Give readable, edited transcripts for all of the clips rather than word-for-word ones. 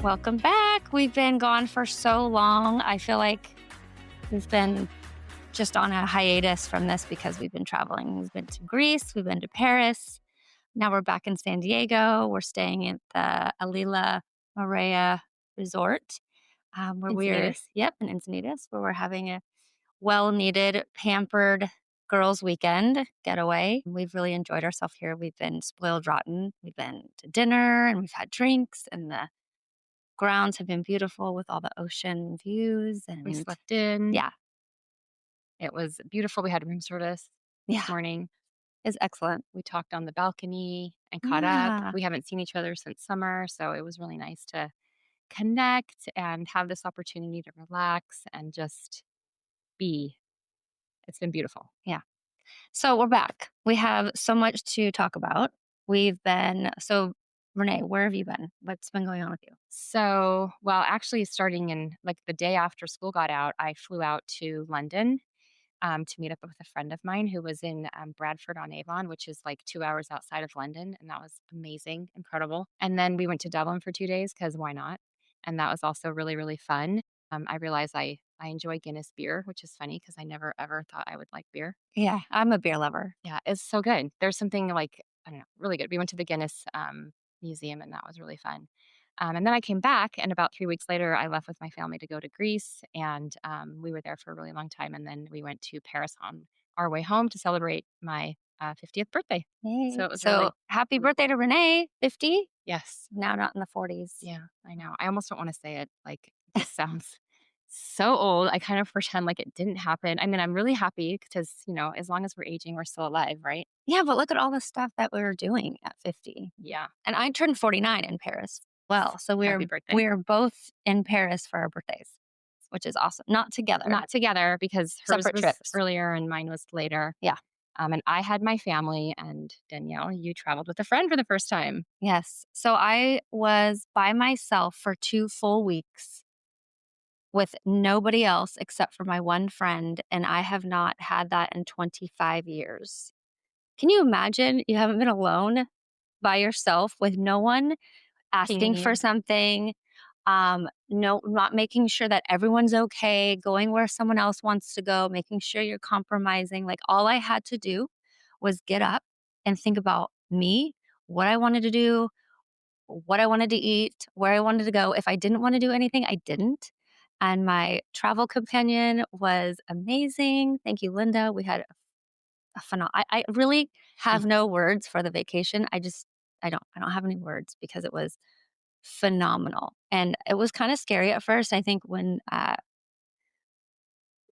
Welcome back. We've been gone for so long. I feel like we've been just on a hiatus from this because we've been traveling. We've been to Greece, we've been to Paris. Now we're back in San Diego. We're staying at the Alila Maria Resort, where Encinitas. in Encinitas, where we're having a well-needed, pampered girls' weekend getaway. We've really enjoyed ourselves here. We've been spoiled rotten. We've been to dinner and we've had drinks, and the grounds have been beautiful with all the ocean views. We And slept in. yeah, It was beautiful. We had room service yeah, this morning. it's excellent. We talked on the balcony and caught up. Yeah, We haven't seen each other since summer, so it was really nice to connect and have this opportunity to relax and just be. It's been beautiful. yeah. So we're back. We have so much to talk about. Renee, where have you been? What's been going on with you? So, well, actually, starting in like the day after school got out, I flew out to London to meet up with a friend of mine who was in Bradford on Avon, which is like 2 hours outside of London. And that was amazing, incredible. And then we went to Dublin for 2 days because why not? And that was also really, really fun. I realized I enjoy Guinness beer, which is funny because I never ever thought I would like beer. Yeah, I'm a beer lover. Yeah, it's so good. There's something like, I don't know, really good. We went to the Guinness museum and that was really fun. And then I came back, and about 3 weeks later, I left with my family to go to Greece, and we were there for a really long time. And then we went to Paris on our way home to celebrate my 50th birthday. So Yay. it was So really, happy birthday to Renee, 50. yes, Now not in the 40s. yeah, I know. I almost don't want to say it. Like, it just sounds so old. I kind of pretend like it didn't happen. I mean, I'm really happy because, as long as we're aging, we're still alive, right? Yeah, but look at all the stuff that we were doing at 50. Yeah. And I turned 49 in Paris. Well, so Happy birthday. we're both in Paris for our birthdays, which is awesome. Not together. Not together because hers Separate was trips. earlier and mine was later. Yeah. And I had my family, and Danielle, you traveled with a friend for the first time. Yes. So I was by myself for 2 full weeks with nobody else except for my one friend, and I have not had that in 25 years. Can you imagine you haven't been alone by yourself with no one Pinging asking for you. something, no, not making sure that everyone's okay, going where someone else wants to go, making sure you're compromising. Like, all I had to do was get up and think about me, what I wanted to do, what I wanted to eat, where I wanted to go. If I didn't want to do anything, I didn't. And my travel companion was amazing. Thank you, Linda. We had a phenomenal. I really have no words for the vacation. I don't have any words because it was phenomenal. And it was kind of scary at first. I think when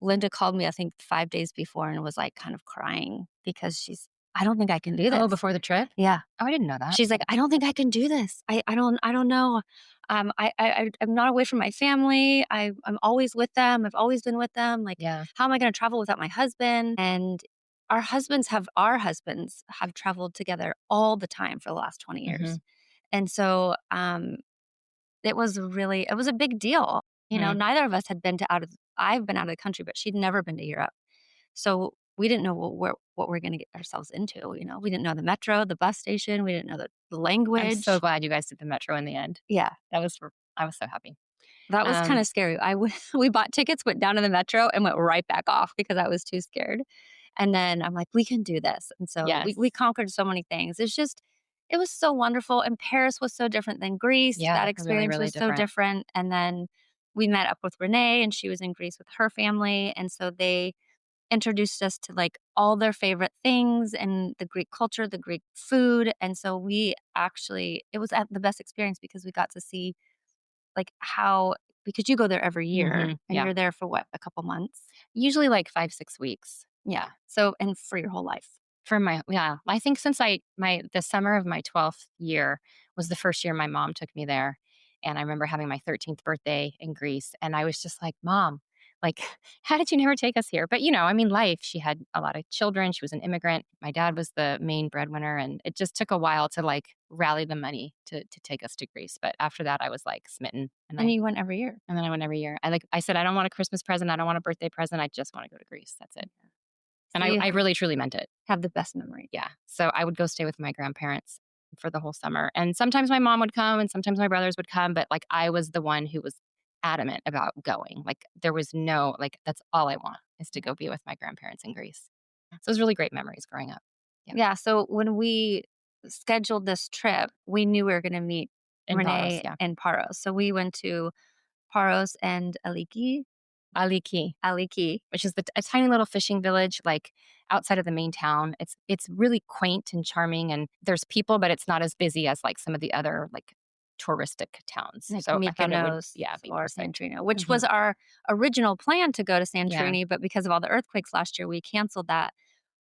Linda called me, I think 5 days before, and was like kind of crying because I don't think I can do this. Oh, before the trip? Yeah. Oh, I didn't know that. She's like, I don't think I can do this. I don't know. I'm not away from my family. I'm always with them. I've always been with them. Like, Yeah. how am I going to travel without my husband? And our husbands have traveled together all the time for the last 20 years. And so, it was a big deal. Mhm. Neither of us had I've been out of the country, but she'd never been to Europe. So we didn't know what we're going to get ourselves into. We didn't know the metro, the bus station. We didn't know the language. I'm so glad you guys did the metro in the end. Yeah, I was so happy. that was kind Um, of scary. We bought tickets, went down to the metro, and went right back off because I was too scared. And then I'm like, we can do this. And so yes. we conquered so many things. It was so wonderful. And Paris was so different than Greece. Yeah, That really, experience really was so different. different. And then we met up with Renee, and she was in Greece with her family. And so they introduced us to like all their favorite things and the Greek culture, the Greek food. And so it was the best experience because we got to see like because you go there every year and Yeah. you're there for what, a couple months? Usually like 5, 6 weeks. Yeah. So, and for your whole life. Yeah, I think since the summer of my 12th year was the first year my mom took me there. And I remember having my 13th birthday in Greece. And I was just like, Mom, like, how did you never take us here? But, I mean, life, she had a lot of children. She was an immigrant. My dad was the main breadwinner. And it just took a while to like rally the money to take us to Greece. But after that, I was like smitten. And you went every year. And then I went every year. I said, I don't want a Christmas present. I don't want a birthday present. I just want to go to Greece. That's it. And So you I really, truly meant it. have the best memory. Yeah. So I would go stay with my grandparents for the whole summer. And sometimes my mom would come and sometimes my brothers would come, but like I was the one who was adamant about going. Like there was no like that's all I want is to go be with my grandparents in Greece. So it was really great memories growing up. Yeah. Yeah, so when we scheduled this trip, we knew we were gonna meet In Paros, Renee yeah. and Paros. So we went to Paros and Aliki, Aliki. which is a tiny little fishing village like outside of the main town. It's really quaint and charming and there's people, but it's not as busy as like some of the other like touristic towns. Like So I thought it would Mykonos yeah, be or perfect. Santorini, which Mhm. was our original plan to go to Yeah. Santorini, but because of all the earthquakes last year, we canceled that.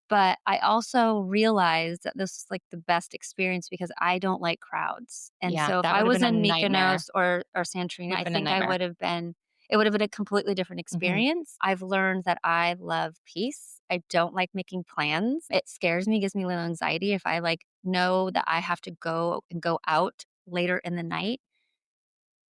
But I also realized that this is like the best experience because I don't like crowds. And Yeah, so if that I would have was been a in nightmare. Mykonos or Santorini, Would have I been a think I nightmare. would have been it would have been a completely different Mhm. experience. I've learned that I love peace. I don't like making plans. It scares me, gives me a little anxiety if I like know that I have to go out later in the night.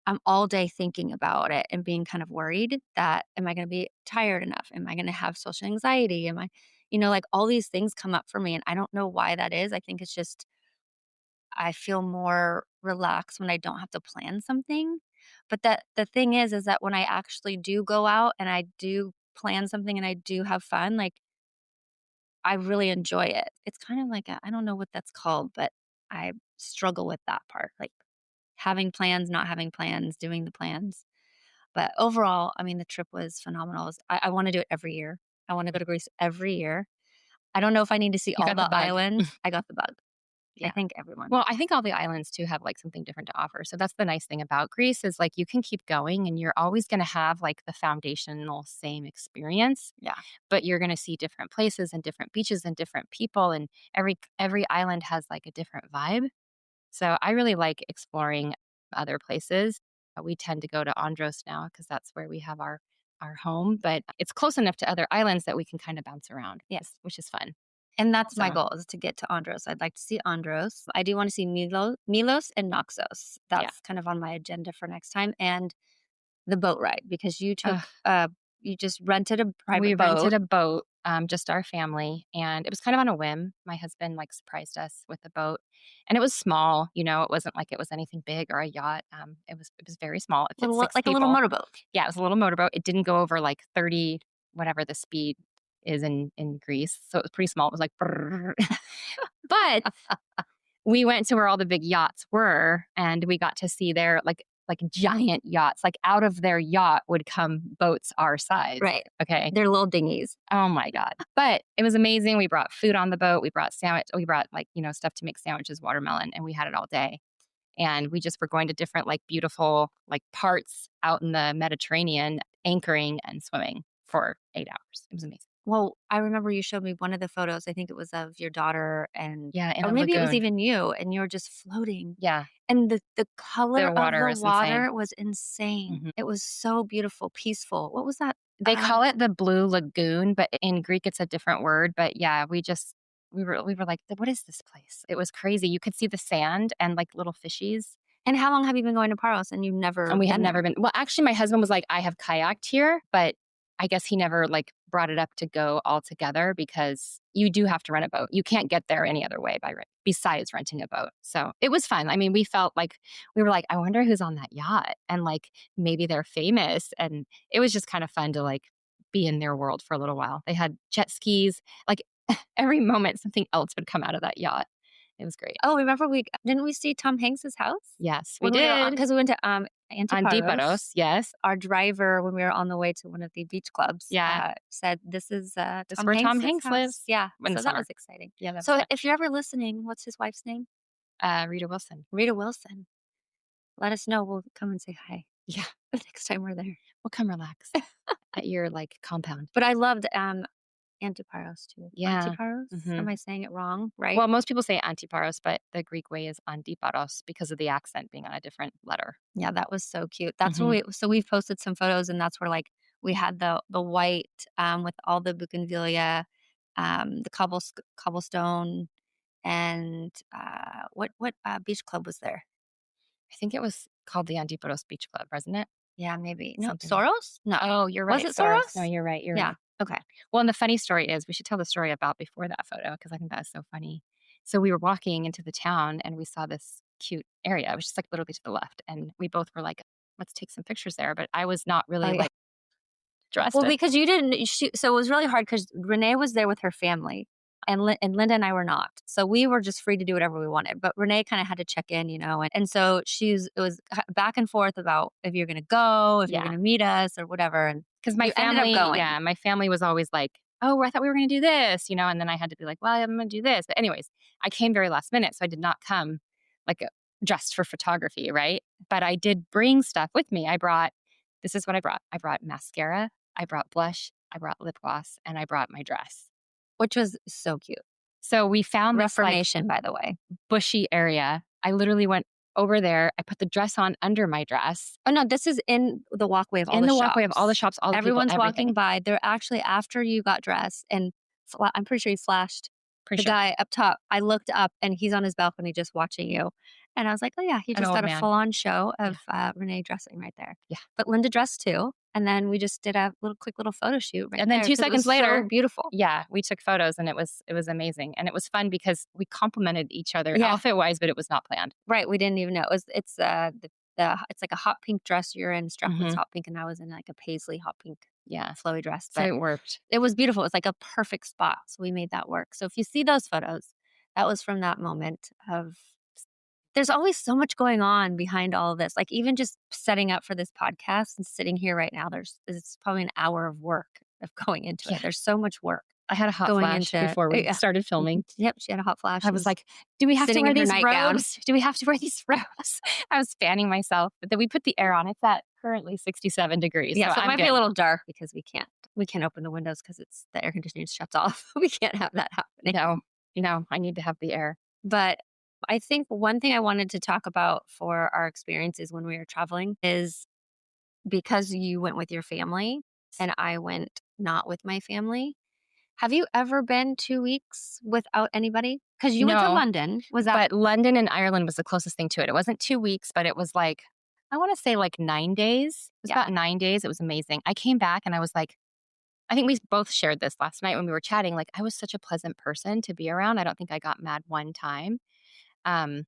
I'm all day thinking about it and being kind of worried that am I going to be tired enough? Am I going to have social anxiety? Am I, like all these things come up for me and I don't know why that is. I think it's just I feel more relaxed when I don't have to plan something. But that the thing is that when I actually do go out and I do plan something and I do have fun, like I really enjoy it. It's kind of like I don't know what that's called, but I struggle with that part. Like having plans, not having plans, doing the plans. But overall, I mean, the trip was phenomenal. I wanna do it every year. I wanna go to Greece every year. I don't know if I need to see You all got the the bug. islands. I got the bug. I Yeah. think everyone. Well, I think all the islands too have like something different to offer. So that's the nice thing about Greece is like you can keep going and you're always going to have like the foundational same experience, Yeah. but you're going to see different places and different beaches and different people and every island has like a different vibe. So I really like exploring other places. We tend to go to Andros now because that's where we have our home, but it's close enough to other islands that we can kind of bounce around, Yeah. which is fun. And that's my So, goal is to get to Andros. I'd like to see Andros. I do wanna see Milos and Naxos. yeah. That's kind of on my agenda for next time, and the boat ride because Ugh. you just rented a We private rented boat. a boat, just our family, and it was kind of on a whim. My husband, like, surprised us with the boat, and it was small, it wasn't like it was anything big or a yacht, it was very small. It fit Little 6 like a little people. motorboat. Yeah, it was a little motorboat. It didn't go over, like, 30 whatever the speed is in Greece, so it was pretty small. It was like, brrr. But we went to where all the big yachts were, and we got to see their, like, giant yachts. Like, out of their yacht would come boats our size, Right. okay? They're little dinghies. Oh my god. But it was amazing. We brought food on the boat. We brought like, stuff to make sandwiches, watermelon, and we had it all day. And we just were going to different like beautiful like parts out in the Mediterranean, anchoring and swimming for 8 hours. It was amazing. Well, I remember you showed me one of the photos, I think it was of your daughter and Yeah, in or a maybe it was lagoon. even you, and you were just floating, Yeah, and the color the of water the is insane. water was insane. Mhm. It was so beautiful, peaceful. What was that? They call it the Blue Lagoon, but in Greek it's a different word. But yeah, we were like, "What is this place?" It was crazy. You could see the sand and like little fishies. And how long have you been going to Paros and you've never And we had been never there? been well, actually, my husband was like, "I have kayaked here," but I guess he never, like, brought it up to go all together because you do have to rent a boat. You can't get there any other way besides renting a boat. So, it was fun. I mean, we felt like we were like, "I wonder who's on that yacht," and, like, maybe they're famous, and it was just kind of fun to, like, be in their world for a little while. They had jet skis. Like, every moment, something else would come out of that yacht. It was great. Oh, remember we didn't we see Tom Hanks's house? Yes, we When we were did. because we went to, On Antiparos. Antiparos, yes. Our driver, when we were on the way to one of the beach clubs, Yeah. said, "This is, That's Tom where Tom Hanks's Hanks house." lives Yeah, in the so that summer. was exciting. Yeah, that was So fun. if you're ever listening, what's his wife's name? Rita Wilson. Rita Wilson. Let us know. We'll come and say hi Yeah, the next time we're there. well, come relax at your, like, compound. But I loved, Antiparos too. Yeah, Antiparos? mhm. Am I saying it wrong? Right? Well, most people say Antiparos, but the Greek way is Antiparos because of the accent being on a different letter. Yeah, that was so cute. That's when Mhm. we've posted some photos and that's where, like, we had the white, with all the bougainvillea, the cobblestone, and, beach club was there? I think it was called the Antiparos Beach Club, wasn't it? Yeah, maybe. No, Something like Soros? No. Oh, you're Was right, it Soros. No, Soros? you're right, you're Yeah, right. okay. Well, and the funny story is we should tell the story about before that photo because I think that is so funny. So we were walking into the town and we saw this cute area. It was just like literally to the left. And we both were like, let's take some pictures there. But I was not Oh, really yeah. like dressed Well, it. because you didn't so it was really hard because Renee was there with her family, and Linda and I were not. So we were just free to do whatever we wanted, but Renee kinda had to check in, and so it was back and forth about if you're gonna go, if you're Yeah. gonna meet us or whatever, and Because my you ended up family, going. yeah, my family was always like, "Oh, I thought we were gonna do this," and then I had to be like, "Well, I'm gonna do this." But anyways, I came very last minute, so I did not come like dressed for photography, right? But I did bring stuff with me. This is what I brought. I brought mascara, I brought blush, I brought lip gloss, and I brought my dress. Which was so cute. So we found this like Reformation, by the way. bushy area. I literally went over there. I put the dress on under my dress Oh, no, this is in the walkway of all in the the walkway of all the shops. shops, all the people, Everyone's walking everything. by. They're actually after you got dressed, and I'm pretty sure you flashed Pretty the sure. guy up top. I looked up, and he's on his balcony just watching you, and I was like, "Oh, yeah, he An just old got a man. full-on show Yeah. of, Renee dressing right there." Yeah. But Linda dressed too, and then we just did a quick little photo shoot right And then there 2 because it was seconds so later, beautiful. yeah, we took photos and it was amazing. And it was fun because we complimented each other Yeah. outfit-wise, but it was not planned. Right, we didn't even know. It's like a hot pink dress you're in, strapless Mhm. hot pink, and I was in, like, a paisley hot pink Yeah. flowy dress, So but it worked. it was beautiful. It's like a perfect spot, so we made that work. So if you see those photos, that was from that moment of there's always so much going on behind all of this. Like, even just setting up for this podcast and sitting here right now, it's probably an hour of work of going into it. Yeah. There's so much work I had a hot going flash into before we yeah. started filming. Yep, she had a hot flash. I She was was like, "Do we have to sitting wear in her these nightgown. robes? Do we have to wear these robes?" I was fanning myself, but then we put the air on. It's at currently 67 degrees, Yeah, so so it I'm might be a good. little dark because we can't open the windows because it's the air conditioning shuts off. We can't have that happening. No, no, I need to have the air. But I think one thing I wanted to talk about for our experiences when we were traveling is because you went with your family and I went not with my family. Have you ever been 2 weeks without anybody? Because you went to No, London. Was that but London and Ireland was the closest thing to it. It wasn't 2 weeks, but it was like, I wanna say like 9 days. It was yeah. about 9 days. It was amazing. I came back and I was like, I think we both shared this last night when we were chatting, like, I was such a pleasant person to be around. I don't think I got mad one time. Um,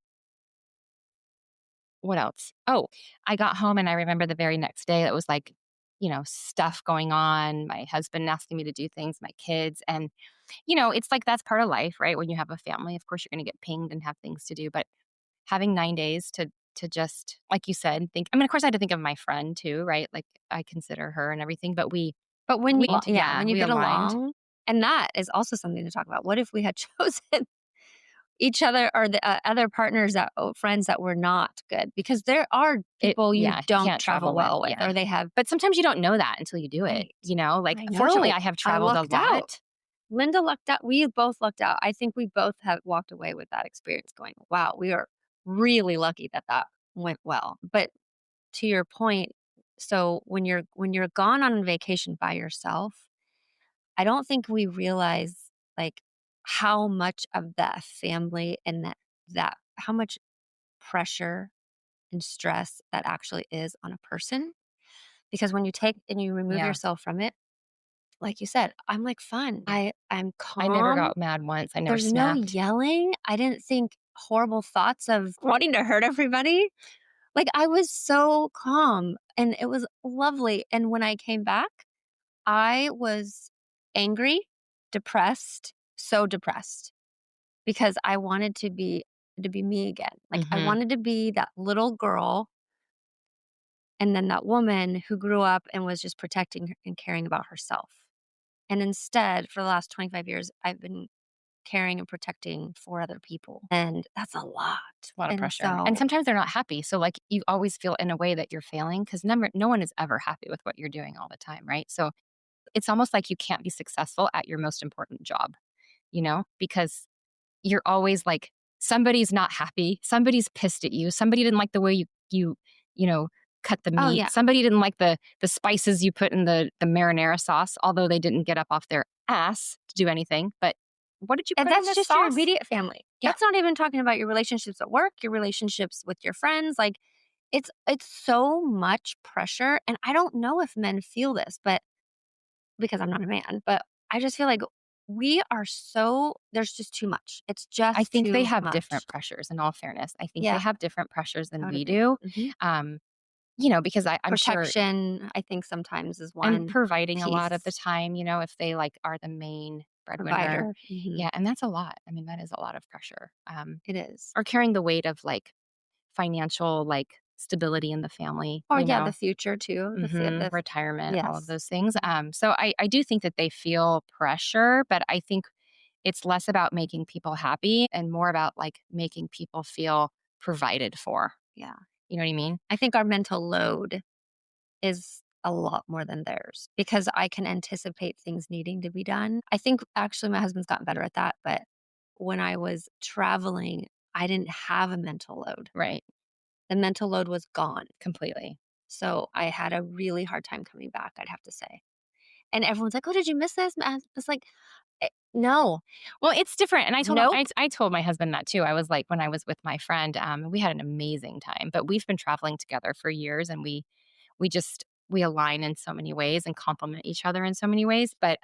what else? Oh, I got home and I remember the very next day it was like, stuff going on, my husband asking me to do things, my kids, and, it's like that's part of life, right? When you have a family, of course, you're gonna get pinged and have things to do, but having 9 days to just, like you said, think I mean, of course, I had to think of my friend too, right? Like, I consider her and everything, but But when you we get aligned. along, and that is also something to talk about. What if we had chosen each other or the other partners friends that were not good? Because there are people you You don't can't travel travel with, well with, yeah. or they have But sometimes you don't know that until you do it, right. like, I fortunately, know. I have I traveled a lucked out. lot. Linda lucked out. We both lucked out. I think we both have walked away with that experience going, wow, we are really lucky that that went well. But to your point, so when you're gone on vacation by yourself, I don't think we realize like how much of that family and that how much pressure and stress that actually is on a person. Because when you take and you remove Yeah. yourself from it, like you said, I'm like fun. I'm I never calm. got mad once, I never There's no snapped. yelling. I didn't think horrible thoughts of wanting to hurt everybody. Like, I was so calm and it was lovely. And when I came back, I was angry, depressed, so depressed because I wanted to be me again. Like, I Mhm. wanted to be that little girl and then that woman who grew up and was just protecting and caring about herself. And instead, for the last 25 years, I've been caring and protecting for other people. And that's a lot. A lot of And pressure, and so, sometimes they're not happy, so, like, you always feel in a way that you're failing because no one is ever happy with what you're doing all the time, right? So, it's almost like you can't be successful at your most important job, because you're always like, somebody's not happy, somebody's pissed at you, somebody didn't like the way you know, cut the oh, meat, yeah. somebody didn't like the spices you put in the marinara sauce, although they didn't get up off their ass to do anything, but what did you And put in that's this just your sauce? immediate family. Yeah. That's not even talking about your relationships at work, your relationships with your friends. Like it's so much pressure. And I don't know if men feel this, but because I'm not a man, but I just feel like we are there's just too much. It's I just think they too have different much. pressures, in all fairness. I think they Yeah, have different pressures I than would we agree. do, Mhm. um, because I'm sure Protection, I think sometimes is and one providing a lot of the piece. time, if they, like, are the main breadwinner. Provider. Mhm. Yeah, and that's a lot. I mean, that is a lot of pressure, It is. or carrying the weight of, like, financial, like, stability in the family, Oh, yeah, the future too. retirement, all of Yes. those things, Mhm. so I do think that they feel pressure, but I think it's less about making people happy and more about, like, making people feel provided for. Yeah. You know what I mean? I think our mental load is a lot more than theirs because I can anticipate things needing to be done. I think actually my husband's gotten better at that, but when I was traveling, I didn't have a mental load. Right. The mental load was gone. Completely. So I had a really hard time coming back, I'd have to say. And everyone's like, "Oh, did you miss this?" And I was like, no, Well, it's different, and I told him nope." I told my husband that too. I was like when I was with my friend, we had an amazing time, but we've been traveling together for years, and we align in so many ways and complement each other in so many ways, but,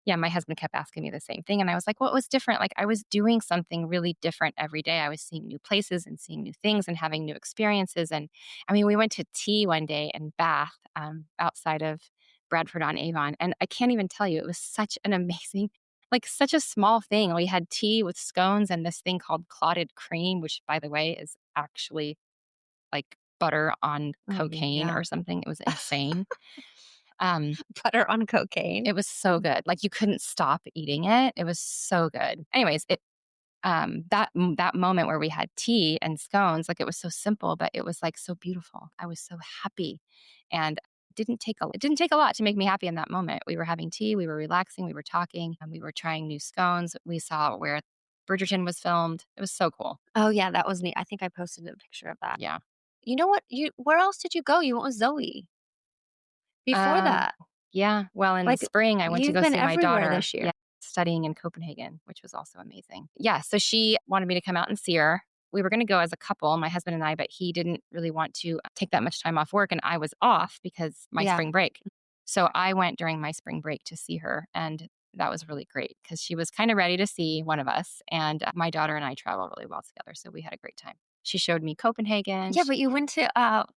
yeah, my husband kept asking me the same thing, and I was like, "Well, it was different." Like, I was doing something really different every day. I was seeing new places and seeing new things and having new experiences, and, I mean, we went to tea one day in Bath, outside of Bradford on Avon, and I can't even tell you, it was such an amazing like, such a small thing. We had tea with scones and this thing called clotted cream, which, by the way, is actually like butter on I mean, cocaine yeah. or something. It was insane. Um, Butter on cocaine. it was so good. Like, you couldn't stop eating it. It was so good. Anyways, that moment where we had tea and scones, like, it was so simple, but it was, like, so beautiful. I was so happy, and it didn't take a lot to make me happy in that moment. We were having tea, we were relaxing, we were talking, and we were trying new scones. We saw where Bridgerton was filmed. It was so cool. Oh, yeah, that was neat. I think I posted a picture of that. Yeah. You know what? Where else did you go? You went with Zoe before Um, that. yeah, well, in the Like, spring, I went to you've go been see my everywhere daughter, this year. yeah, studying in Copenhagen, which was also amazing. Yeah, so she wanted me to come out and see her. We were gonna go as a couple, my husband and I, but he didn't really want to take that much time off work, and I was off because my Yeah. spring break. So I went during my spring break to see her, and that was really great because she was kinda ready to see one of us, and my daughter and I travel really well together, so we had a great time. She showed me Copenhagen. Yeah, but you went to,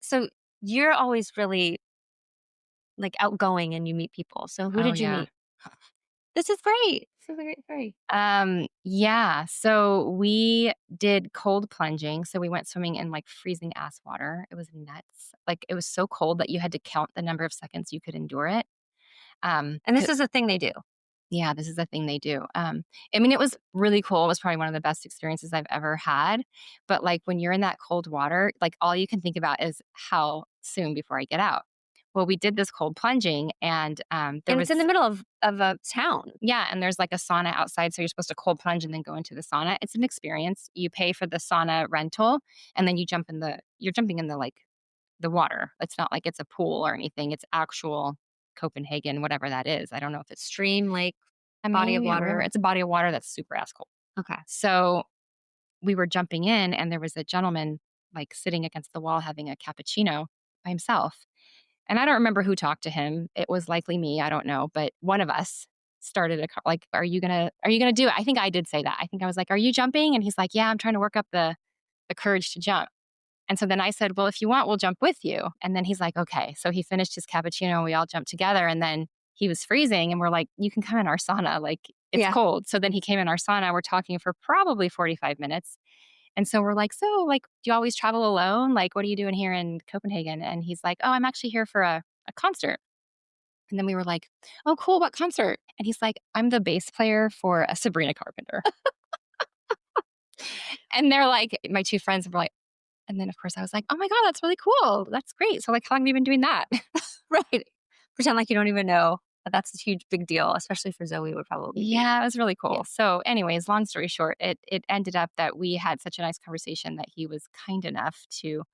so you're always really, like, outgoing and you meet people. So who Oh, did you yeah. meet? This is great. This is great. Yeah, so we did cold plunging. So we went swimming in like freezing ass water. It was nuts. Like, it was so cold that you had to count the number of seconds you could endure it. And this 'Cause is a thing they do. yeah, this is the thing they do. I mean, it was really cool. It was probably one of the best experiences I've ever had. But like, when you're in that cold water, like, all you can think about is how soon before I get out. Well, we did this cold plunging, and there And it's in the was middle of a town. yeah, and there's like a sauna outside, so you're supposed to cold plunge and then go into the sauna. It's an experience. You pay for the sauna rental, and then you're jumping in the, like, the water. It's not like it's a pool or anything. It's actual Copenhagen, whatever that is. I don't know if it's Stream, lake, a body of maybe a river. water. It's a body of water that's super ass cold. Okay. So we were jumping in, and there was a gentleman, like, sitting against the wall having a cappuccino by himself. And I don't remember who talked to him. It was likely me, I don't know, but one of us started like, "Are you gonna do it?" I think I did say that. I think I was like, "Are you jumping?" And he's like, "Yeah, I'm trying to work up the courage to jump." And so then I said, "Well, if you want, we'll jump with you." And then he's like, "Okay." So he finished his cappuccino, and we all jumped together, and then he was freezing, and we're like, "You can come in our sauna, like, it's Yeah. cold." So then he came in our sauna. We're talking for probably 45 minutes. And so we're like, "So, like, do you always travel alone? Like, what are you doing here in Copenhagen?" And he's like, "Oh, I'm actually here for a concert." And then we were like, "Oh, cool. What concert?" And he's like, "I'm the bass player for a Sabrina Carpenter." And they're like, my two friends were like, and then of course I was like, "Oh my God, that's really cool. That's great. So, like, how long have you been doing that?" Right. Pretend like you don't even know. But that's a huge big deal, especially for Zoe would probably be. Yeah, it was really Yeah. cool. So, anyways, long story short, it ended up that we had such a nice conversation that he was kind enough to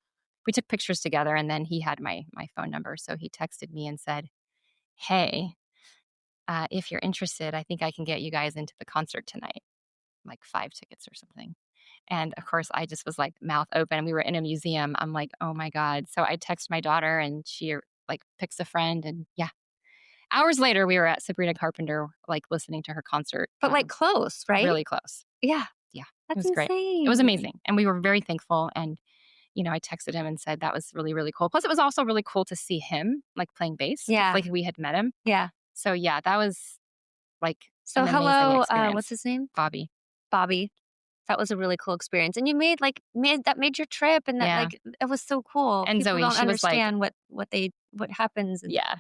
we took pictures together, and then he had my phone number. So he texted me and said, "Hey, if you're interested, I think I can get you guys into the concert tonight, like 5 tickets or something." And of course, I just was like mouth open. We were in a museum. I'm like, "Oh my God." So I text my daughter, and she like picks a friend, and yeah. Hours later, we were at Sabrina Carpenter, like listening to her concert. But, like, close, right? Really close. Yeah. Yeah, it That's was great. It was insane. amazing, and we were very thankful. And I texted him and said that was really, really cool. Plus, it was also really cool to see him like playing bass, just Yeah. like we had met him. Yeah. So yeah, that was like So an amazing hello, what's experience. his name? Bobby. Bobby. That was a really cool experience, and you made your trip, and that, Yeah. like, it was so cool. And People Zoe, don't she was like, understand what happens, and yeah.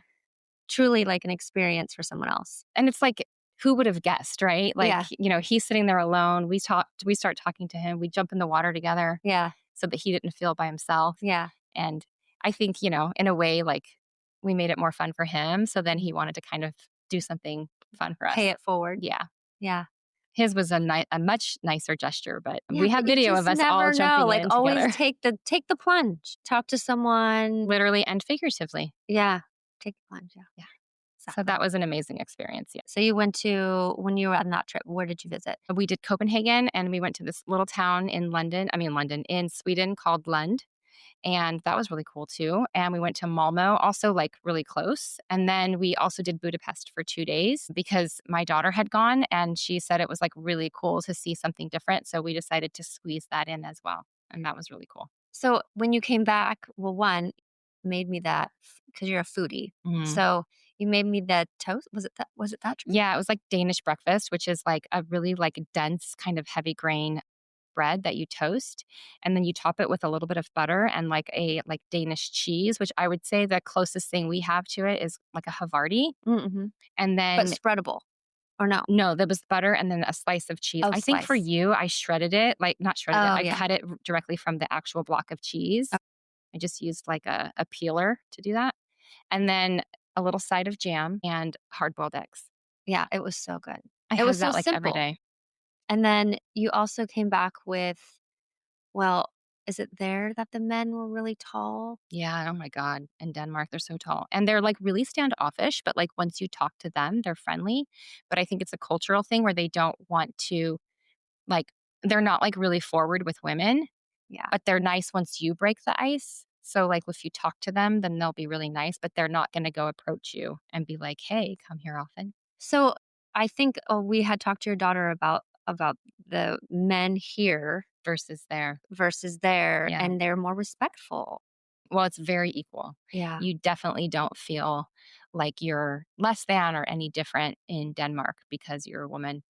truly, like, an experience for someone else. And it's like, who would have guessed, right? Like, Yeah. he's sitting there alone. We start talking to him. We jump in the water together Yeah. so that he didn't feel by himself. Yeah. And I think, in a way, like we made it more fun for him. So then he wanted to kind of do something fun for us. Pay it forward. Yeah. Yeah. His was a much nicer gesture, but Yeah, we have but you video just of us all never know, jumping like, in always together, take the plunge. Talk to someone. literally and figuratively. Yeah. Take the plunge, yeah. Yeah. So Exactly. that was an amazing experience. Yeah. So you went to when you were on that trip, where did you visit? We did Copenhagen and we went to this little town in in Sweden called Lund. And that was really cool too. And we went to Malmo, also like really close. And then we also did Budapest for 2 days because my daughter had gone and she said it was like really cool to see something different. So we decided to squeeze that in as well. And that was really cool. So when you came back, well, one, made me that because you're a foodie. Mhm. So you made me the toast. Was it that drink? Yeah, it was like Danish breakfast, which is like a really like dense kind of heavy grain bread that you toast, and then you top it with a little bit of butter and like a like Danish cheese, which I would say the closest thing we have to it is like a Havarti. Mm-hmm. And But then spreadable or no? no, there was butter and then a slice of cheese. Oh, I think for slice. you, I shredded it, like not shredded it, Oh, I yeah. cut it directly from the actual block of cheese. I just used like a peeler to do that. And then a little side of jam and hard boiled eggs. Yeah, it was so good. I It was have so that like every simple. day. And then you also came back with, well, is it there that the men were really tall? Yeah, oh my God. In Denmark, they're so tall. And they're like really standoffish, but like once you talk to them, they're friendly. But I think it's a cultural thing where they don't want to, like, they're not like really forward with women, Yeah. but they're nice once you break the ice. So, like, if you talk to them, then they'll be really nice, but they're not going to go approach you and be like, hey, come here often So I think we had talked to your daughter about the men here versus there. versus there, Yeah. and they're more respectful. Well, it's very equal. Yeah. You definitely don't feel like you're less than or any different in Denmark because you're a woman.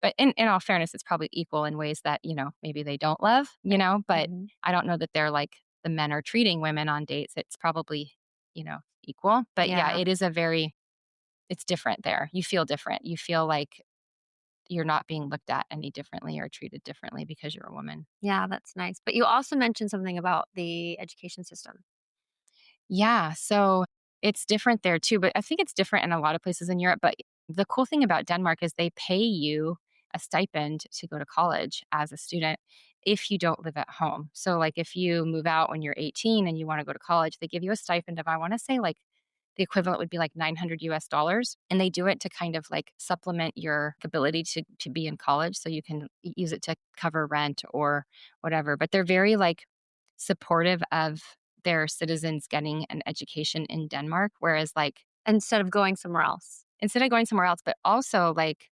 But in all fairness, it's probably equal in ways that, maybe they don't love, but Mhm. I don't know that they're like the men are treating women on dates. It's probably, equal. But yeah, Yeah. it's different there. You feel different. You feel like you're not being looked at any differently or treated differently because you're a woman. Yeah, that's nice. But you also mentioned something about the education system. Yeah, so it's different there too, but I think it's different in a lot of places in Europe. But the cool thing about Denmark is they pay you a stipend to go to college as a student if you don't live at home. So, like, if you move out when you're 18 and you want to go to college, they give you a stipend of, I want to say, like, the equivalent would be like 900 US dollars. And they do it to kind of like supplement your ability to be in college. So you can use it to cover rent or whatever. But they're very like supportive of their citizens getting an education in Denmark. Whereas, like, Instead of going somewhere else. instead of going somewhere else, but also like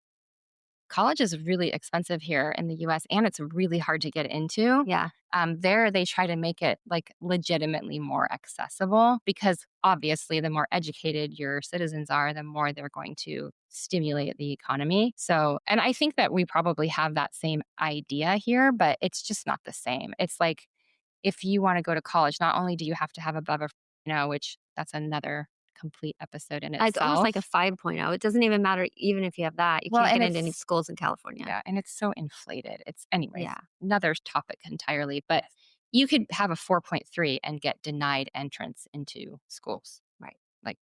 college is really expensive here in the US and it's really hard to get into. Yeah. There, they try to make it like legitimately more accessible because obviously, the more educated your citizens are, the more they're going to stimulate the economy. So, and I think that we probably have that same idea here, but it's just not the same. It's like if you want to go to college, not only do you have to have above a, which that's another complete episode in It's almost like a itself. 5.0. It doesn't even matter even if you have that. You Well, can't and get into any it's schools in California. yeah, and it's so inflated. It's anyways, Yeah. another topic entirely, but you could have a 4.3 and get denied entrance into schools. Right. Like,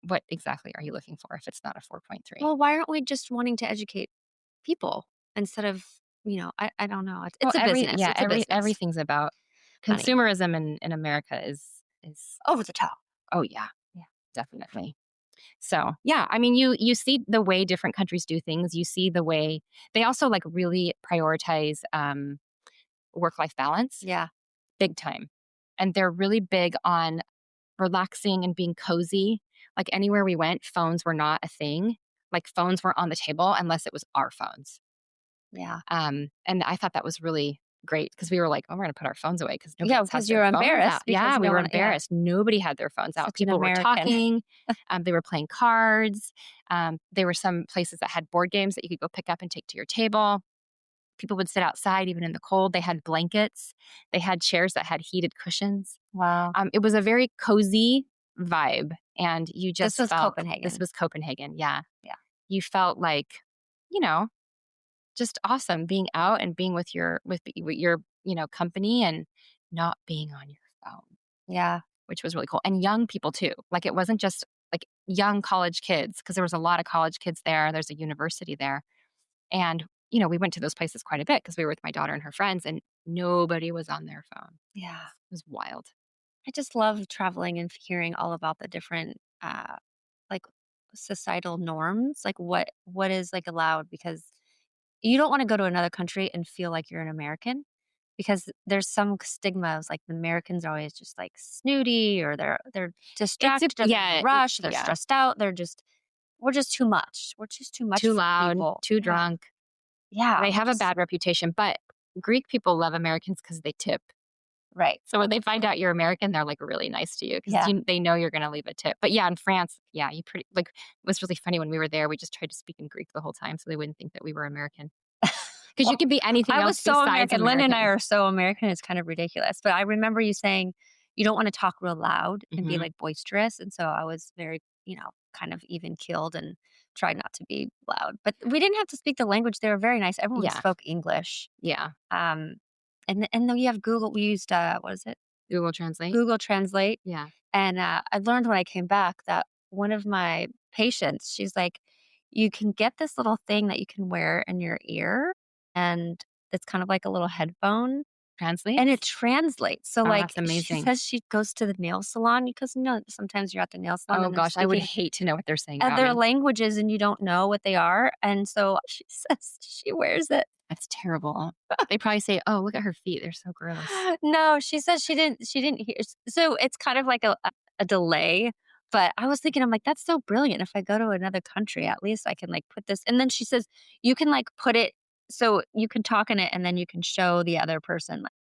what exactly are you looking for if it's not a 4.3? Well, why aren't we just wanting to educate people instead of, I don't know. It's, Well, it's a business. It's a business. everything's about Money. consumerism in America is Over the top. oh yeah, Yeah. definitely. So, yeah, I mean, you see the way different countries do things. You see the way they also like really prioritize work-life balance Yeah. big time. And they're really big on relaxing and being cozy Like anywhere we went, phones were not a thing. Like phones weren't on the table unless it was our phones. Yeah. And I thought that was really great because we were like, oh, we're going to put our phones away because nobody Yeah, else has because their you're phones out. embarrassed because Yeah, you we don't were wanna, yeah, embarrassed. Nobody had their phones out. such an People were American. talking. They were playing cards. There were some places that had board games that you could go pick up and take to your table. People would sit outside even in the cold. They had blankets. They had chairs that had heated cushions. Wow. It was a very cozy vibe, and you This just was felt this Copenhagen. was Copenhagen. Yeah, Yeah. you felt like, you know, just awesome being out and being with your company and not being on your phone, Yeah. which was really cool. And young people too. Like it wasn't just like young college kids because there was a lot of college kids there. There's a university there, and we went to those places quite a bit because we were with my daughter and her friends, and nobody was on their phone. Yeah. It was wild. I just love traveling and hearing all about the different, like, societal norms, like, what is, like, allowed because you don't wanna go to another country and feel like you're an American because there's some stigma of, like, the Americans are always just, like, snooty or they're It's a distracted, they're in a yeah, rush, they're yeah. stressed out, they're just we're just too much. We're just too much Too for loud, people. too Yeah. drunk. Yeah, They we're have a just bad reputation, but Greek people love Americans because they tip. right. So when they find out you're American, they're, like, really nice to you because Yeah. they know you're gonna leave a tip. But, yeah, in France, yeah, you pretty like, it was really funny when we were there, we just tried to speak in Greek the whole time so they wouldn't think that we were American. Because you Well, could be anything I else was so besides American. Lynn and I American. are so American, it's kind of ridiculous. But I remember you saying you don't wanna talk real loud and be, Mhm. like, boisterous, and so I was very, kind of even keeled and tried not to be loud. But we didn't have to speak the language, they were very nice. Everyone Yeah, spoke English. yeah. Um, and then you have Google. We used, what is it? Google Translate? Google Translate, Yeah. and, I learned when I came back that one of my patients, she's like, "You can get this little thing that you can wear in your ear, and it's kind of like a little headphone, and it Translates? translates." So, Oh, like, that's she amazing. says she goes to the nail salon because, sometimes you're at the nail salon Oh and they're gosh, I would speaking hate to know what they're saying about other me. languages and you don't know what they are, and so she says she wears it. That's terrible. They probably say, "Oh, look at her feet, they're so gross." No, she says she didn't hear so it's kind of like a delay, but I was thinking, I'm like, "That's so brilliant. If I go to another country, at least I can, like, put this," and then she says, "You can, like, put it so you can talk in it, and then you can show the other person, like,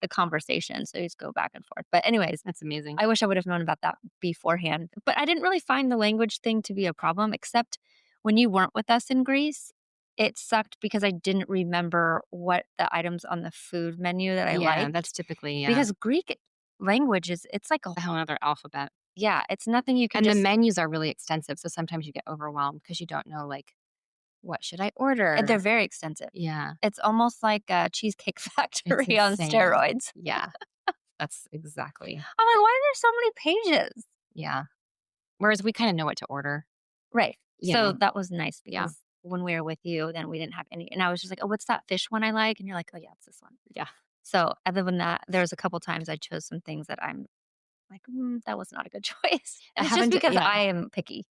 the conversation, so you just go back and forth." But anyways, That's amazing. I wish I would have known about that beforehand, but I didn't really find the language thing to be a problem, except when you weren't with us in Greece, it sucked because I didn't remember what the items on the food menu that I Yeah, liked, that's typically, because Greek language it's like a a whole other alphabet. yeah, it's nothing you can And the just menus are really extensive, so sometimes you get overwhelmed because you don't know, like, "What should I and they're order?" very extensive. Yeah, It's almost like a Cheesecake it's Factory on insane. steroids. Yeah, that's exactly. I'm like, "Why are there so many pages?" Yeah. Whereas we kinda know what to order, Right. you So know? that was nice Yeah, because when we were with you, then we didn't have any and I was just like, "Oh, what's that fish one I like?" And you're like, "Oh, yeah, it's this one." yeah. So, other than that, there was a couple times I chose some things that I'm like, "That was not a good choice." I And it's just haven't because yeah, I am picky.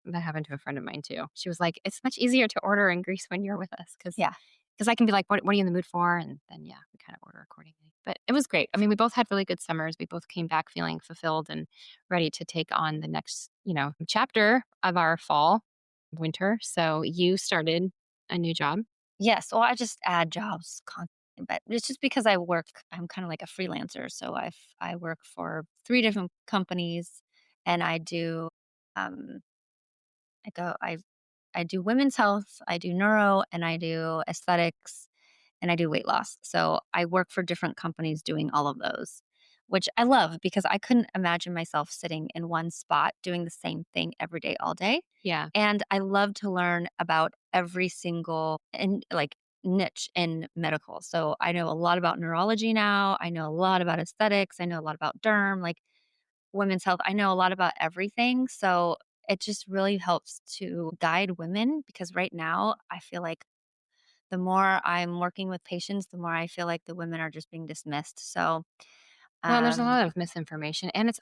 that happened to a friend of mine too. She was like, "It's much easier to order in Greece when you're with us Yeah. because I can be like, what are you in the mood for?' And then, yeah, we kind of order accordingly. But it was great. I mean, we both had really good summers. We both came back feeling fulfilled and ready to take on the next, chapter of our fall, winter. So you started a new job. Yes, well, I just add jobs constantly, but it's just because I'm kinda like a freelancer, so I work for 3 different companies, and um, I do women's health, I do neuro, and I do aesthetics, and I do weight loss. So I work for different companies doing all of those, which I love because I couldn't imagine myself sitting in one spot doing the same thing every day, all day. Yeah. And I love to learn about every single and like niche in medical. So I know a lot about neurology now. I know a lot about aesthetics. I know a lot about derm, like women's health. I know a lot about everything. So it just really helps to guide women because right now I feel like the more I'm working with patients, the more I feel like the women are just being dismissed. So, Well, and there's a um, lot of misinformation and it's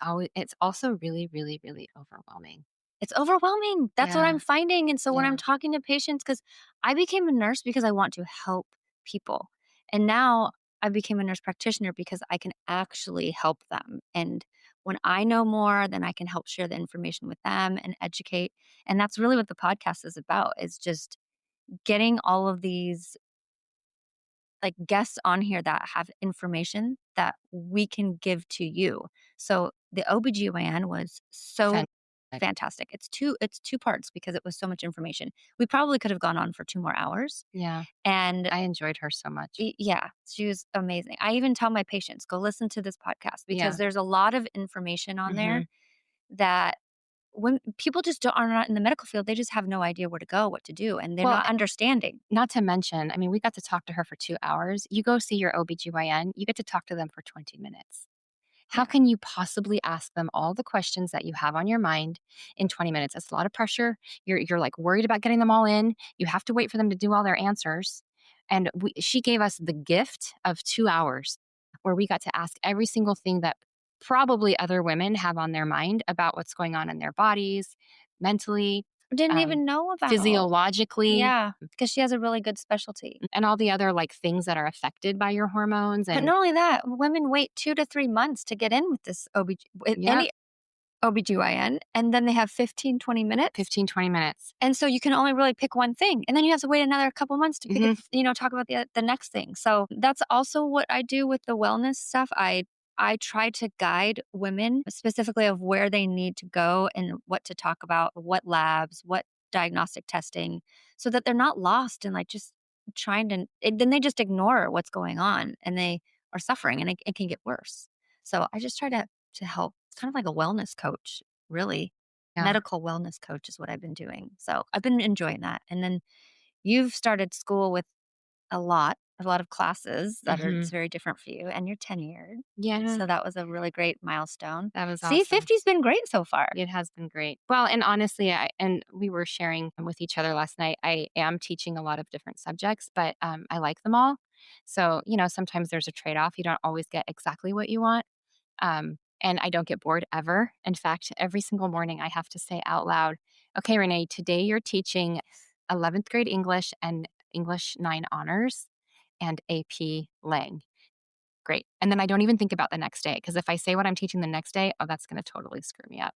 also really, really, really overwhelming. it's overwhelming. That's what Yeah. I'm finding. And so when I'm Yeah. talking to patients, because I became a nurse because I want to help people. And now I became a nurse practitioner because I can actually help them. And When I know more, then I can help share the information with them and educate. And that's really what the podcast is about, is just getting all of these like guests on here that have information that we can give to you. So the OBGYN was so Fantastic. fantastic. It's two parts because it was so much information. We probably could have gone on for 2 more hours. Yeah. And I enjoyed her so much. yeah, she was amazing. I even tell my patients, go listen to this podcast because Yeah. there's a lot of information on there Mhm. that when people just don't are not in the medical field, they just have no idea where to go, what to do, and they're Well, not understanding. not to mention, I mean, we got to talk to her for 2 hours. You go see your OBGYN, you get to talk to them for 20 minutes. How Yeah. can you possibly ask them all the questions that you have on your mind in 20 minutes? It's a lot of pressure. You're like worried about getting them all in. You have to wait for them to do all their answers. And she gave us the gift of 2 hours where we got to ask every single thing that probably other women have on their mind about what's going on in their bodies, mentally, Didn't um, even know about. physiologically, Yeah, because she has a really good specialty. and all the other like things that are affected by your hormones. But And not only that, women wait 2 to 3 months to get in with this with yep, any OBGYN, and then they have 15, 20 minutes. 15, 20 minutes. And so you can only really pick one thing, and then you have to wait another couple months to pick it, Hmm. talk about the next thing. So that's also what I do with the wellness stuff. I try to guide women specifically of where they need to go and what to talk about, what labs, what diagnostic testing, so that they're not lost and like just trying to. Then they just ignore what's going on and they are suffering, and it can get worse. So I just try to help. It's kind of like a wellness coach, really. Yeah. Medical wellness coach is what I've been doing. So I've been enjoying that. And then you've started school with a lot of classes that are Hmm. it's very different for you, and you're tenured. Yeah. So that was a really great milestone. That was See, awesome. 50's been great so far. It has been great. Well, and honestly, we were sharing with each other last night. I am teaching a lot of different subjects, but I like them all. So, sometimes there's a trade off. You don't always get exactly what you want. And I don't get bored ever. In fact, every single morning I have to say out loud, okay, Renee, today you're teaching 11th grade English and English 9 honors and AP Lang. Great. And then I don't even think about the next day because if I say what I'm teaching the next day, oh, that's going to totally screw me up.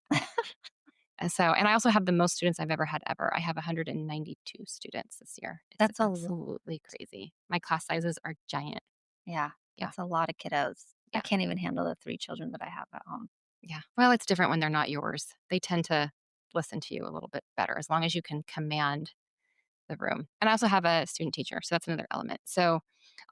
And I also have the most students I've ever had ever. I have 192 students this year. It's That's a l absolutely crazy. My class sizes are giant. Yeah, Yeah. that's a lot of kiddos. I Yeah. can't even handle the 3 children that I have at home. Yeah. Well, it's different when they're not yours. They tend to listen to you a little bit better as long as you can command the room. And I also have a student teacher, so that's another element. So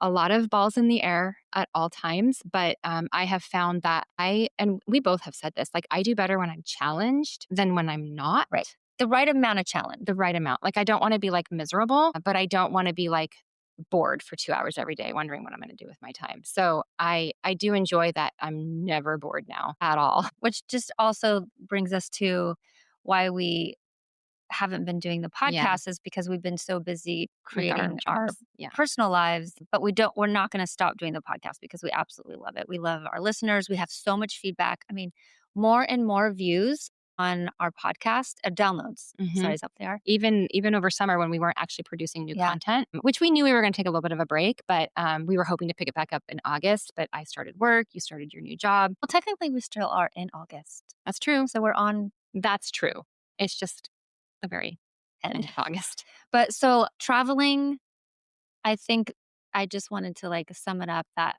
a lot of balls in the air at all times, but I have found that and we both have said this, like I do better when I'm challenged than when I'm not. Right. The right amount of challenge. The right amount. Like I don't want to be like miserable, but I don't want to be like bored for 2 hours every day wondering what I'm going to do with my time. So I do enjoy that I'm never bored now at all. Which just also brings us to why we haven't been doing the Yeah, podcast is because we've been so busy with our creating our jobs. Yeah. personal lives, but we're not going to stop doing the podcast because we absolutely love it. We love our listeners. We have so much feedback. I mean, more and more views on our podcast, downloads. Mhm. Sorry, is up there. Even over summer when we weren't actually producing new Yeah. content, which we knew we were going to take a little bit of a break, but we were hoping to pick it back up in August. But I started work, you started your new job. Well, technically we still are in August. That's true. So we're on That's true. It's just the very end end. of August. But so traveling, I think I just wanted to like sum it up that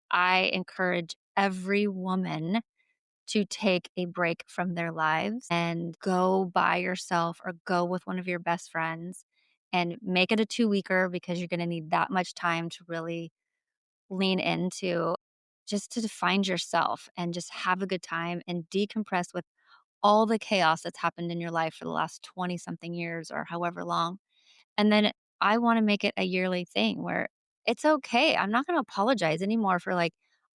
I encourage every woman to take a break from their lives and go by yourself or go with one of your best friends and make it a 2-weeker because you're going to need that much time to really lean into just to find yourself and just have a good time and decompress with all the chaos that's happened in your life for the last 20 something years or however long. And then I wanna make it a yearly thing where it's okay. I'm not gonna apologize anymore for, like,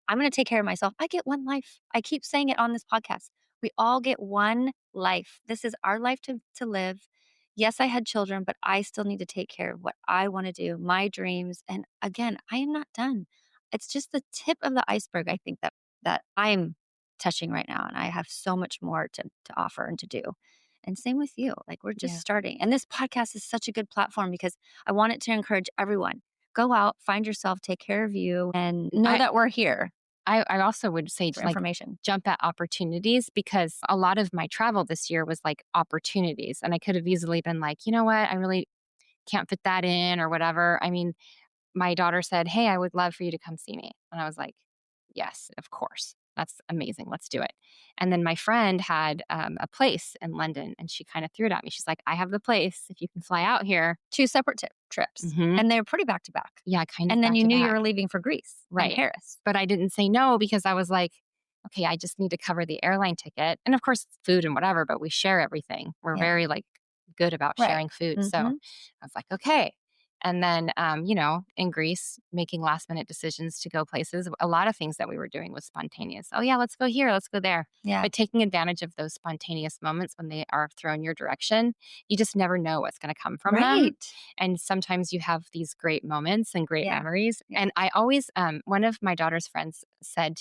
I'm gonna take care of myself. I get 1 life. I keep saying it on this podcast. We all get 1 life. This is our life to live. Yes, I had children, but I still need to take care of what I wanna do, my dreams, and again, I am not done. It's just the tip of the iceberg, I think, that I'm touching right now, and I have so much more to offer and to do. And same with you. Like we're just Yeah. starting. And this podcast is such a good platform because I want it to encourage everyone. Go out, find yourself, take care of you, and know I that we're here. I also would say for to like information. jump at opportunities because a lot of my travel this year was like opportunities. And I could have easily been like, you know what? I really can't fit that in or whatever. I mean, my daughter said, "Hey, I would love for you to come see me." And I was like, "Yes, of course. That's amazing. Let's do it." And then my friend had a place in London and she kind of threw it at me. She's like, "I have the place. If you can fly out here." 2 separate trips, Hmm. and they were pretty back to back. Yeah, kind of And then back you to knew you were back. leaving for Greece and Right. Paris. But I didn't say no because I was like, okay, I just need to cover the airline ticket. And of course, food and whatever, but we share everything. We're Yeah, very like good about right. sharing food. So Mhm. I was like, okay. And then, in Greece, making last minute decisions to go places, a lot of things that we were doing was spontaneous. Oh, yeah, let's go here, let's go there. Yeah. But taking advantage of those spontaneous moments when they are thrown your direction, you just never know what's going to come from them. Right. And sometimes you have these great moments and great Yeah, memories. yeah, And I always, one of my daughter's friends said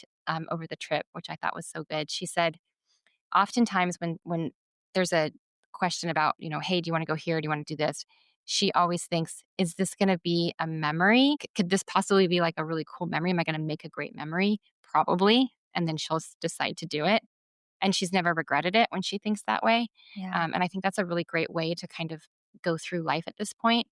over the trip, which I thought was so good, she said, oftentimes when there's a question about, hey, do you want to go here? Do you want to do this? She always thinks, is this going to be a memory? Could this possibly be like a really cool memory? Am I going to make a great memory? Probably. And then she'll decide to do it. And she's never regretted it when she thinks that way. yeah, And I think that's a really great way to kind of go through life at this point.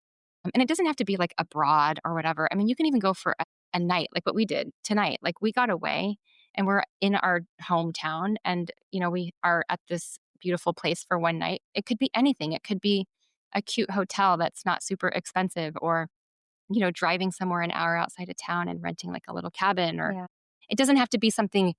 And it doesn't have to be like abroad or whatever. I mean, you can even go for a night like what we did tonight. Like we got away and we're in our hometown and, we are at this beautiful place for one night. It could be anything. It could be a cute hotel that's not super expensive or, driving somewhere an hour outside of town and renting like a little cabin or yeah. it doesn't have to be something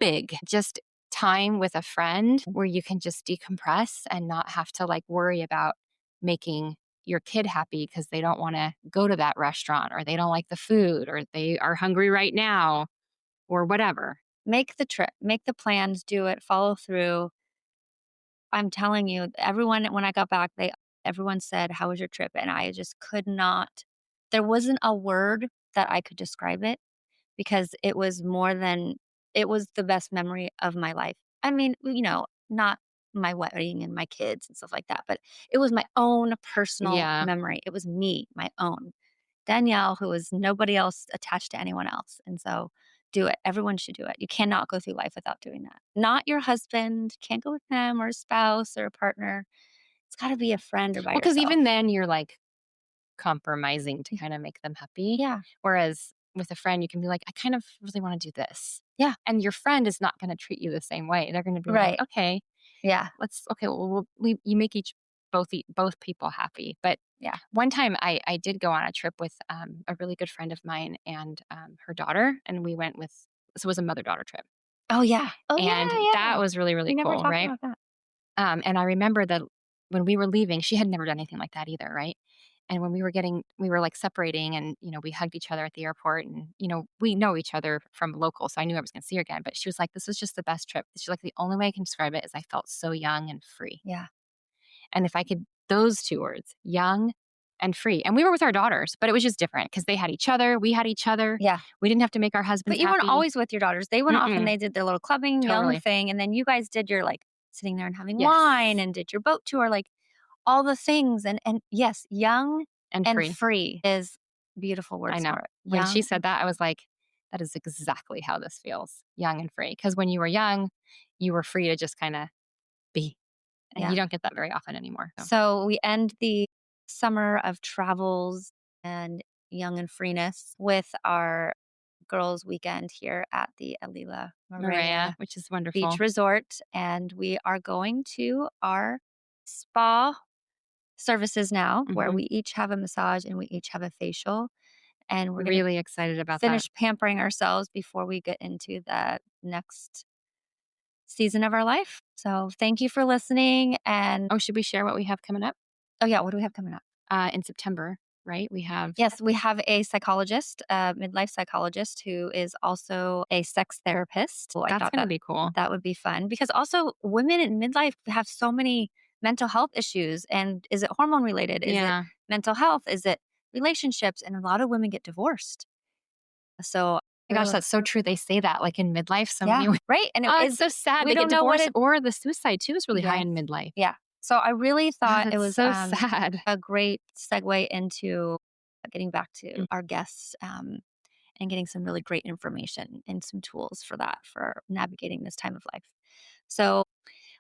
big, just time with a friend where you can just decompress and not have to like worry about making your kid happy because they don't want to go to that restaurant or they don't like the food or they are hungry right now or whatever. Make the trip, make the plans, do it, follow through. I'm telling you, everyone when I got back, everyone said, "How was your trip?" And I just could not there wasn't a word that I could describe it because it was the best memory of my life. I mean, not my wedding and my kids and stuff like that, but it was my own personal Yeah. memory. It was me, my own. Danielle, who is nobody else attached to anyone else. And so do it. Everyone should do it. You cannot go through life without doing that. Not your husband, can't go with them or a spouse or a partner. It's got to be a friend or by Well, because yourself. even then you're like compromising to kind of make them happy. Yeah. Whereas with a friend, you can be like, I kind of really want to do this. Yeah. And your friend is not going to treat you the same way. They're going to be like, Right. okay, Yeah. okay, well, you make both people happy. But Yeah. one time I did go on a trip with a really good friend of mine and her daughter, and we went so it was a mother daughter trip, Oh, yeah. Oh, and yeah. that Yeah. was really really We never cool, talked right? about that. And I remember that when we were leaving, she had never done anything like that either, right? And when we were like separating and, we hugged each other at the airport and, we know each other from local. So I knew I was going to see her again. But she was like, this was just the best trip. She's like, the only way I can describe it is I felt so young and free. Yeah. And if I could, those two words, young and free. And we were with our daughters, but it was just different because they had each other. We had each other. Yeah. We didn't have to make our But husbands you weren't happy. always with your daughters. They went off and Mm-mm, they did their little clubbing, young totally. thing. And then you guys did your like sitting there and having wine Yes. and did your boat tour, like all the things. And yes, young And and free. free is beautiful I words know. for it. When she Young. said that, I was like, that is exactly how this feels, young and free. Because when you were young, you were free to just kind of be. And you Yeah. don't get that very often anymore. So. So we end the summer of travels and young and freeness with our girls' weekend here at the Alila Maria, Maria which is Beach wonderful. Resort. And we are going to our spa services now, where Hmm. we each have a massage and we each have a facial. And we're going to Really excited about that. finish pampering ourselves before we get into the next season of our life. So thank you for listening. And Oh, should we share what we have coming up oh, yeah, what do we have coming up? in September? Right? We have. Yes, we have a psychologist, a midlife psychologist who is also a sex therapist. So I That's thought going to that be cool. that would be fun because also women in midlife have so many mental health issues. And is it hormone related? Is it Yeah. mental health? Is it relationships? And a lot of women get divorced. So, My gosh, that's so true. They say that like in midlife, so yeah, many. right. And it Oh, it's is, so sad. we They get don't know what divorced it, or the suicide too is really high yes, in midlife. yeah. So I really Oh, thought it that's was so sad. a great segue into getting back to Mm. our guests. and getting some really great information and some tools for that, for navigating this time of life. So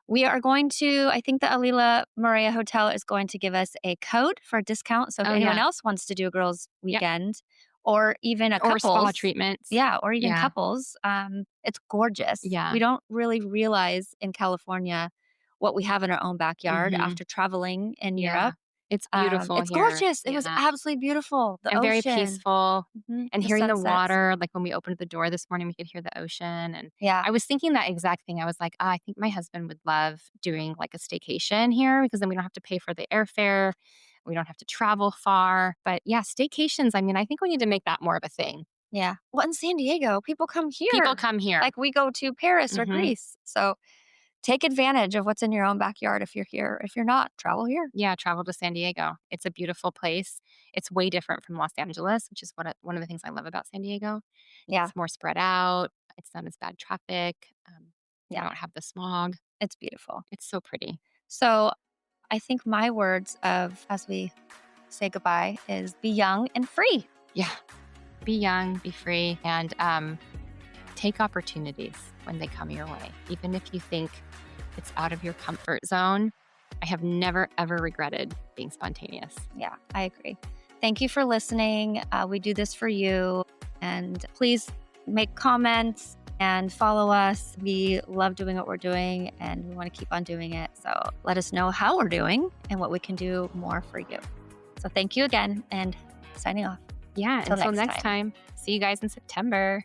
we are going to, I think the Alila Maria Hotel is going to give us a code for a discount. So if Oh, anyone yeah. else wants to do a girls' Yep. weekend or even a Or spa couple's, treatments. yeah, or even Yeah. couples, it's gorgeous. Yeah. We don't really realize in California what we have in our own backyard Mhm. after traveling in Yeah. Europe. It's beautiful It's here. gorgeous. It was Yeah. absolutely beautiful. The And very ocean, peaceful, and the hearing the sunsets. water, like, when we opened the door this morning, we could hear the ocean, and Yeah, I was thinking that exact thing. I was like, "Ah, I think my husband would love doing, like, a staycation here because then we don't have to pay for the airfare, we don't have to travel far." But, yeah, staycations, I mean, I think we need to make that more of a thing. yeah. Well, in San Diego, people come People here. come here. Like we go to Paris or Mhm. Greece. So take advantage of what's in your own backyard if you're here. If you're not, travel here. Yeah, travel to San Diego. It's a beautiful place. It's way different from Los Angeles, which is one of the things I love about San Diego. Yeah, It's more spread out. It's not as bad traffic. We yeah, don't have the smog. it's beautiful. It's so pretty. So I think my words of as we say goodbye is be young and free. Yeah. Be young, be free, and take opportunities when they come your way. Even if you think it's out of your comfort zone, I have never, ever regretted being spontaneous. Yeah, I agree. Thank you for listening. We do this for you. And please make comments and follow us. We love doing what we're doing and we want to keep on doing it. So let us know how we're doing and what we can do more for you. So thank you again and signing off. Yeah. Till Until next next time. time, see you guys in September.